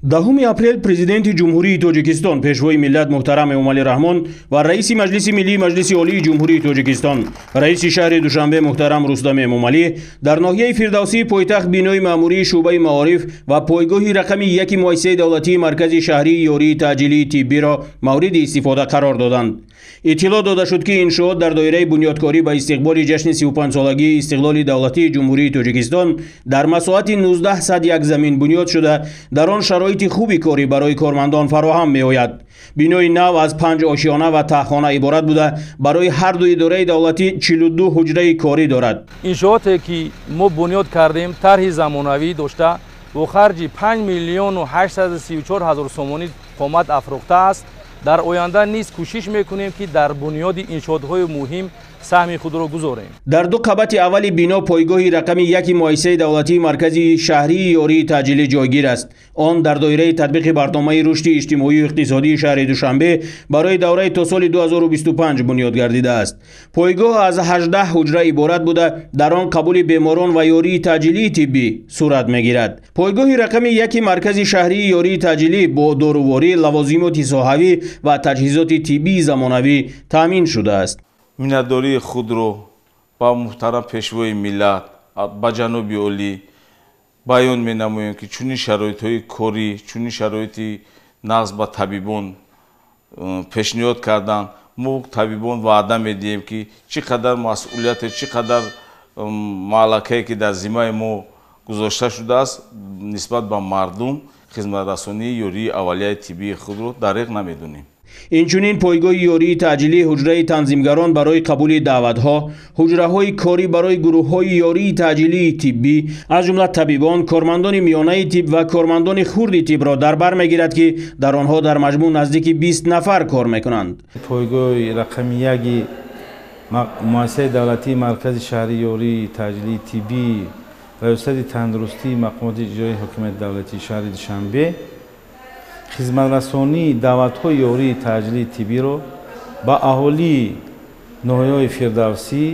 10 اپریل президенти ҷумҳурии Тоҷикистон пешвои миллат муҳтарам Эмомалӣ Раҳмон ва раиси маҷлиси миллии маҷлиси олии ҷумҳурии Тоҷикистон раиси шаҳри Душанбе муҳтарам Рустам Эмомалӣ дар ноҳияи Фирдавсии пойтахт бинои маъмурии шуъбаи маориф ва пойгоҳи рақами 1 муассисаи давлатии маркази шаҳрии ёрии таъҷилии тиббиро мавриди истифода қарор доданд. иттилоъ дода шуд ки иншоот дар доираи бунёдкорӣ ба истиқболи ҷашни 35-солагии истиқлоли давлатии ҷумҳурии Тоҷикистон дар масоҳати 19 садяк замин бунёд шуда дар он шароити хуби корӣ барои кормандон фароҳам меояд. бинои нав аз 5 ошиёна ва таҳхона иборат буда барои ҳар ду идораи давлатӣ 42 ҳуҷраи корӣ дорад. иншооте ки мо бунёд кардем тарҳи замонавӣ дошта бо харҷи 5 миллиону 834 ҳазор сомонӣ қомат афрохтааст. дар оянда низ кӯшиш мекунем ки дар бунёди иншоотҳои муҳим саҳми худро гузорем. дар ду қабати аввали бино пойгоҳи рақами 1 муассисаи давлатии маркази шаҳрии ёрии таъҷилӣ ҷойгир аст. он дар доираи татбиқи барномаи рушди иҷтимоию иқтисодии шаҳри Душанбе барои давраи то соли 2025 бунёд гардидааст. пойгоҳ аз 18 ҳуҷра иборат буда дар он қабули беморон ва ёрии таъҷилии тиббӣ сурат мегирад. пойгоҳи рақами 1 маркази шаҳрии ёрии таъҷилӣ бо доруворӣ, лавозимоти соҳавӣ ва таҷҳизоти тиббии замонавӣ таъмин шудааст. миннатдории худро ба муҳтарам пешвои миллат ба ҷаноби олӣ баён менамоем ки чунин шароитҳои корӣ, чунин шароити нағз ба табибон пешниҳод кардан. мо табибон ваъда медиҳем ки чӣ қадар масъулияте, чӣ қадар маълакае ки дар зиммаи мо гузошта шудааст нисбат ба мардум хизматрасонии ёрии аввалияи тиббии худро дариқ намедонем. инчунин пойгоҳи ёрии таъҷилии ҳуҷраи танзимгарон барои қабули даъватҳо, ҳуҷраҳои корӣ барои гурӯҳҳои ёрии таъҷилии тиббӣ аз ҷумла табибон, кормандони миёнаи тиб ва кормандони хурди тибро дар бар мегирад ки дар онҳо дар маҷмӯъ наздики 20 нафар кор мекунанд. пойгоҳи рақами 1 муассисаи давлатии маркази шаҳрии ёрии таъҷилии тиббӣ раёсати тандурустии мақомоти иҷроии ҳокимияти давлатии шаҳри Душанбе хизматрасонии даъватҳои ёрии таъҷилии тиббиро ба аҳолии ноҳияҳои Фирдавсӣ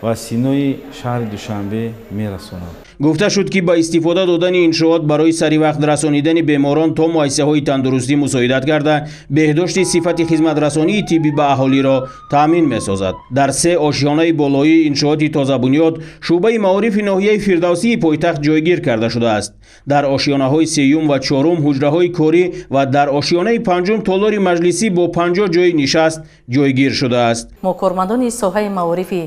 ва Синои шаҳри Душанбе мерасонад. гуфта шуд ки ба истифода додани иншоот барои саривақт расонидани беморон то муассисаҳои тандурустӣ мусоидат карда беҳдошти сифати хизматрасонии тиббӣ ба аҳолиро таъмин месозад. дар 3 ошиёнаи болоии иншооти тозабунёд шуъбаи маорифи ноҳияи Фирдавсии пойтахт ҷойгир карда шудааст. дар ошиёнаҳои 3 ва 4 ҳуҷраҳои корӣ ва дар ошиёнаи 5 толори маҷлисӣ бо 50 ҷойи нишаст ҷойгир шудааст. мо кормандони соҳаи маорифи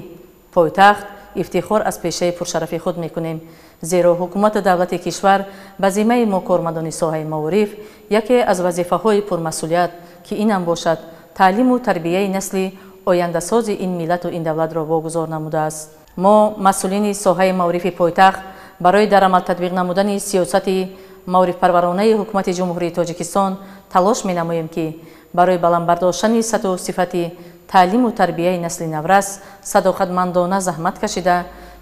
пойтахт ифтихор аз пешаи пуршарафи худ мекунем, зеро ҳукумати давлати кишвар ба зиммаи мо кормандони соҳаи маориф яке аз вазифаҳои пурмасъулият ки инам бошад таълиму тарбияи насли ояндасози ин миллату ин давлатро вогузор намудааст. мо масъулини соҳаи маорифи пойтахт барои дар амал татбиқ намудани сиёсати маорифпарваронаи ҳукумати ҷумҳурии Тоҷикистон талош менамоем ки барои баландбардоштани сатҳу сифати таълиму тарбияи насли наврас садоқатмандона заҳмат кашида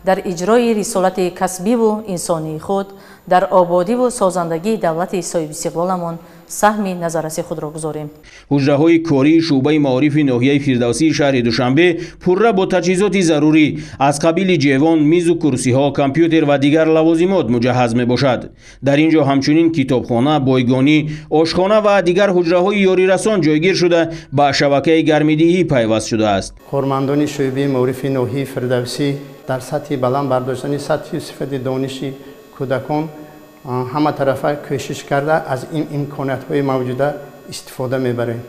дар иҷрои рисолати касбиву инсонии худ дар ободиву созандагии давлати соҳибистиқлоламон саҳми назарраси худро гузорем. ҳуҷраҳои кории шуъбаи маорифи ноҳияи Фирдавсии шаҳри Душанбе пурра бо таҷҳизоти зарурӣ аз қабили ҷевон, мизу курсиҳо, компютер ва дигар лавозимот муҷаҳҳаз мебошад. дар ин ҷо ҳамчунин китобхона, бойгонӣ, ошхона ва дигар ҳуҷраҳои ёрирасон ҷойгир шуда ба шабакаи гармидиҳӣ пайваст шудааст. кормандони шуъбаи маорифи ноҳияи Фирдавсӣ дар сатҳи баланд бардоштани сатҳи сифати дониши кӯдакон ҳама тарафа кӯшиш карда аз ин имкониятҳои мавҷуда истифода мебарем.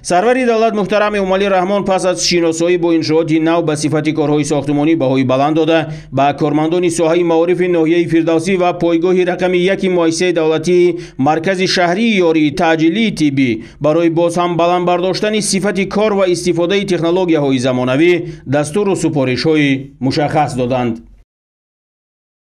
сарвари давлат муҳтарам Эмомалӣ Раҳмон пас аз шиносоӣ бо иншооти нав ба сифати корҳои сохтумонӣ баҳои баланд дода ба кормандони соҳаи маорифи ноҳияи Фирдавсӣ ва пойгоҳи рақами 1 муассисаи давлатии маркази шаҳрии ёрии таъҷилии тиббӣ барои боз ҳам баланд бардоштани сифати кор ва истифодаи технологияҳои замонавӣ дастуру супоришҳои мушаххас доданд.